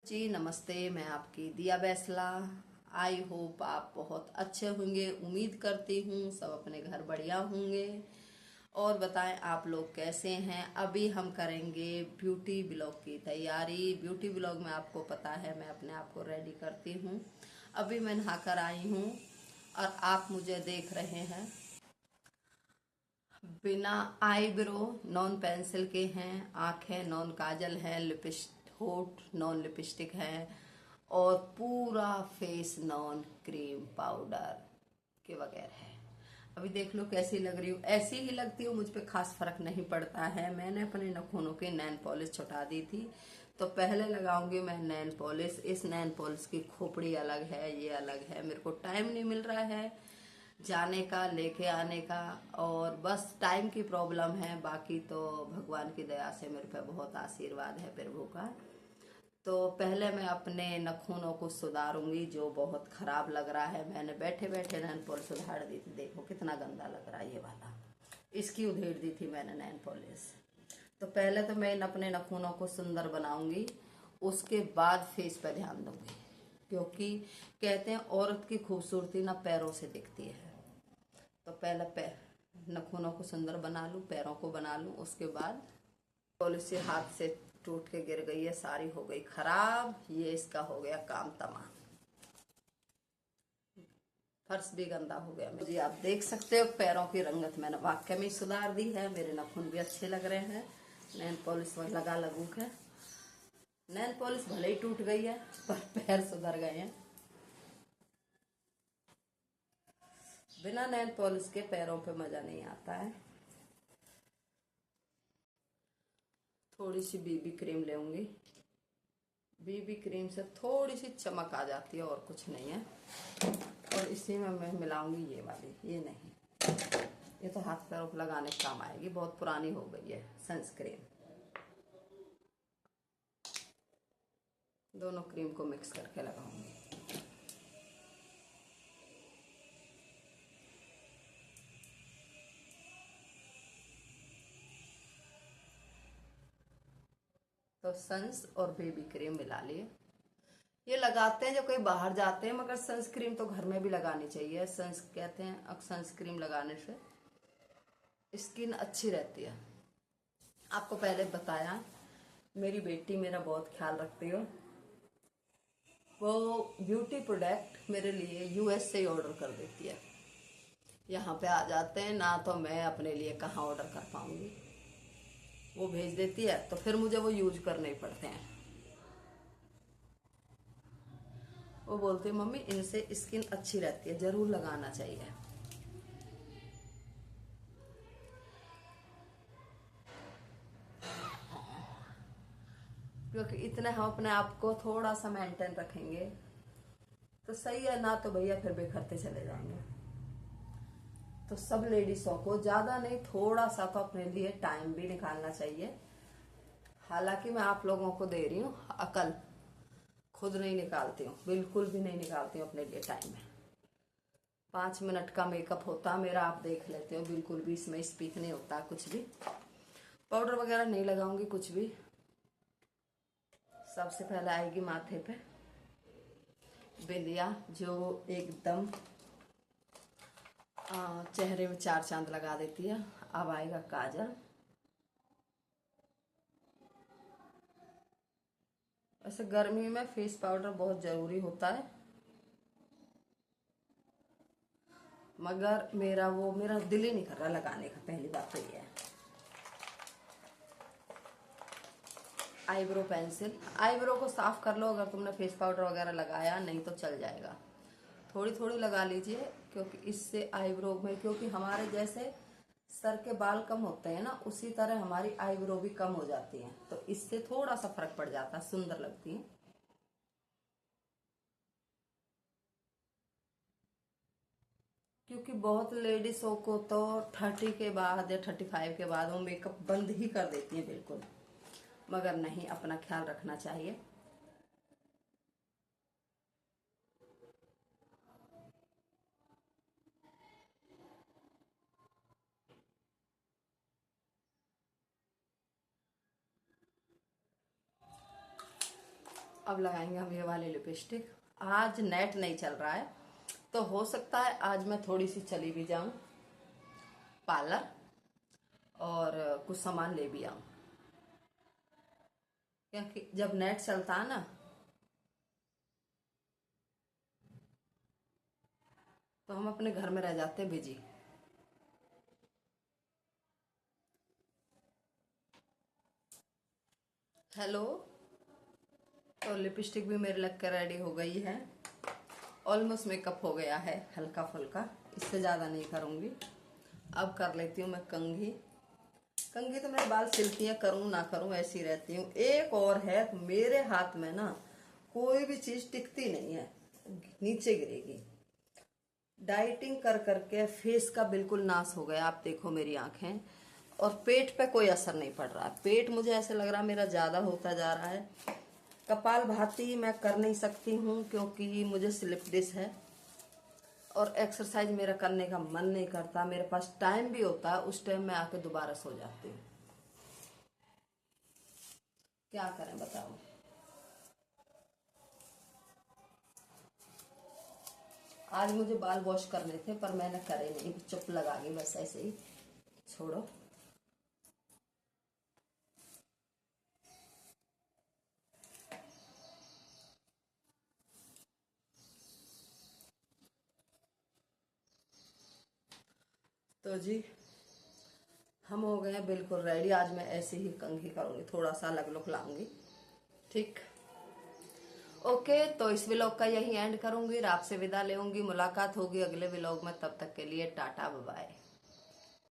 जी नमस्ते, मैं आपकी दिया बैसला। आई होप आप बहुत अच्छे होंगे। उम्मीद करती हूँ सब अपने घर बढ़िया होंगे। और बताएं आप लोग कैसे हैं। अभी हम करेंगे ब्यूटी ब्लॉग की तैयारी। ब्यूटी ब्लॉग में आपको पता है मैं अपने आप को रेडी करती हूँ। अभी मैं नहाकर आई हूँ और आप मुझे देख रहे हैं बिना आईब्रो नॉन पेंसिल के हैं, आंखें नॉन काजल है, लिपस्टिक होठ नॉन लिपस्टिक है और पूरा फेस नॉन क्रीम पाउडर के बगैर है। अभी देख लो कैसी लग रही हूँ। ऐसी ही लगती हूँ, मुझ पे खास फर्क नहीं पड़ता है। मैंने अपने नाखूनों की नैन पॉलिश छुटा दी थी, तो पहले लगाऊंगी मैं नैन पॉलिश। इस नैन पॉलिश की खोपड़ी अलग है, ये अलग है। मेरे को टाइम नहीं मिल रहा है जाने का, लेके आने का, और बस टाइम की प्रॉब्लम है। बाकी तो भगवान की दया से मेरे पे बहुत आशीर्वाद है प्रभु का। तो पहले मैं अपने नाखूनों को सुधारूंगी, जो बहुत खराब लग रहा है। मैंने बैठे बैठे नैन पॉलिश सुधार दी थी। देखो कितना गंदा लग रहा है ये वाला। इसकी उधेड़ दी थी मैंने नैन पॉलिश। तो पहले तो मैं अपने नाखूनों को सुंदर बनाऊंगी, उसके बाद फेस पे ध्यान दूंगी। क्योंकि कहते हैं औरत की खूबसूरती ना पैरों से दिखती है। तो पहले पैर नाखूनों को सुंदर बना लूं, पैरों को बना लूं, उसके बाद पॉलिसी हाथ से टूट के गिर गई है, सारी हो गई खराब। ये इसका हो गया काम तमाम। फर्श भी गंदा हो गया। जी आप देख सकते हो पैरों की रंगत मैंने वाकई में सुधार दी है। मेरे नाखून भी अच्छे लग रहे हैं नैन पॉलिश लगा लगू के। नैन पॉलिश भले ही टूट गई है पर पैर सुधर गए हैं। बिना नैन पॉलिश के पैरों पे मजा नहीं आता है। थोड़ी सी बीबी क्रीम लेंगी। बीबी क्रीम से थोड़ी सी चमक आ जाती है और कुछ नहीं है। और इसी में मैं मिलाऊंगी ये वाली, ये नहीं, ये तो हाथ पैरों पर लगाने के काम आएगी, बहुत पुरानी हो गई है सनस्क्रीन। दोनों क्रीम को मिक्स करके लगाऊंगी। तो सन्स और बेबी क्रीम मिला लिए। ये लगाते हैं जब कहीं बाहर जाते हैं, मगर सनस्क्रीन तो घर में भी लगानी चाहिए। सन्स कहते हैं अब सनस्क्रीन लगाने से स्किन अच्छी रहती है। आपको पहले बताया मेरी बेटी मेरा बहुत ख्याल रखती हो। वो ब्यूटी प्रोडक्ट मेरे लिए यूएस से ही ऑर्डर कर देती है। यहाँ पे आ जाते हैं ना, तो मैं अपने लिए कहाँ ऑर्डर कर पाऊंगी। वो भेज देती है तो फिर मुझे वो यूज करने ही पड़ते हैं। वो बोलती है मम्मी इनसे स्किन अच्छी रहती है, जरूर लगाना चाहिए। क्योंकि इतने हम अपने आप को थोड़ा सा मेंटेन रखेंगे तो सही है ना, तो भैया फिर बेखरते चले जाएंगे। तो सब लेडीजों को ज्यादा नहीं, थोड़ा सा तो अपने लिए टाइम भी निकालना चाहिए। हालांकि मैं आप लोगों को दे रही हूँ अकल, खुद नहीं निकालती हूँ, बिल्कुल भी नहीं निकालती हूँ अपने लिए टाइम में। 5 मिनट का मेकअप होता मेरा, आप देख लेते हो, बिल्कुल भी इसमें स्पीक नहीं होता कुछ भी। पाउडर वगैरह नहीं लगाऊंगी कुछ भी। सबसे पहले आएगी माथे पे बिंदिया, जो एकदम चेहरे में चार चांद लगा देती है। अब आएगा काजल। वैसे गर्मी में फेस पाउडर बहुत जरूरी होता है, मगर मेरा दिल ही नहीं कर रहा लगाने का। पहली बात तो ये है। आईब्रो पेंसिल, आईब्रो को साफ कर लो अगर तुमने फेस पाउडर वगैरह लगाया, नहीं तो चल जाएगा। थोड़ी थोड़ी लगा लीजिए, क्योंकि इससे आईब्रो में, क्योंकि हमारे जैसे सर के बाल कम होते हैं ना, उसी तरह हमारी आईब्रो भी कम हो जाती है, तो इससे थोड़ा सा फर्क पड़ जाता है, सुंदर लगती है। क्योंकि बहुत लेडीजों को तो 30 के बाद या 35 के बाद वो मेकअप बंद ही कर देती है बिल्कुल। मगर नहीं, अपना ख्याल रखना चाहिए। अब लगाएंगे हम ये वाली लिपस्टिक। आज नेट नहीं चल रहा है, तो हो सकता है आज मैं थोड़ी सी चली भी जाऊं पार्लर और कुछ सामान ले भी आऊं, क्योंकि जब नेट चलता है ना तो हम अपने घर में रह जाते हैं बिजी। हेलो, तो लिपस्टिक भी मेरे लग कर रेडी हो गई है। ऑलमोस्ट मेकअप हो गया है हल्का फुल्का, इससे ज़्यादा नहीं करूँगी। अब कर लेती हूँ मैं कंघी। कंघी तो मेरे बाल सिल्की है, करूँ ना करूँ ऐसी रहती हूँ। एक और है, मेरे हाथ में ना कोई भी चीज़ टिकती नहीं है, नीचे गिरेगी। डाइटिंग कर करके फेस का बिल्कुल नाश हो गया। आप देखो मेरी आंखें, और पेट पे कोई असर नहीं पड़ रहा। पेट मुझे ऐसे लग रहा मेरा ज़्यादा होता जा रहा है। कपाल भाती मैं कर नहीं सकती हूँ क्योंकि मुझे स्लिप डिस्क है, और एक्सरसाइज मेरा करने का मन नहीं करता। मेरे पास टाइम भी होता है, उस टाइम मैं आके दोबारा सो जाती हूँ। क्या करें बताओ। आज मुझे बाल वॉश करने थे पर मैंने करे नहीं, चुप लगा गई बस ऐसे ही, छोड़ो। तो जी हम हो गए हैं बिल्कुल रेडी। आज मैं ऐसे ही कंघी करूंगी, थोड़ा सा अलग लुक लाऊंगी। ठीक, ओके। तो इस व्लॉग का यही एंड करूंगी और आपसे विदा लेंगी। मुलाकात होगी अगले व्लॉग में, तब तक के लिए टाटा बाय बाय।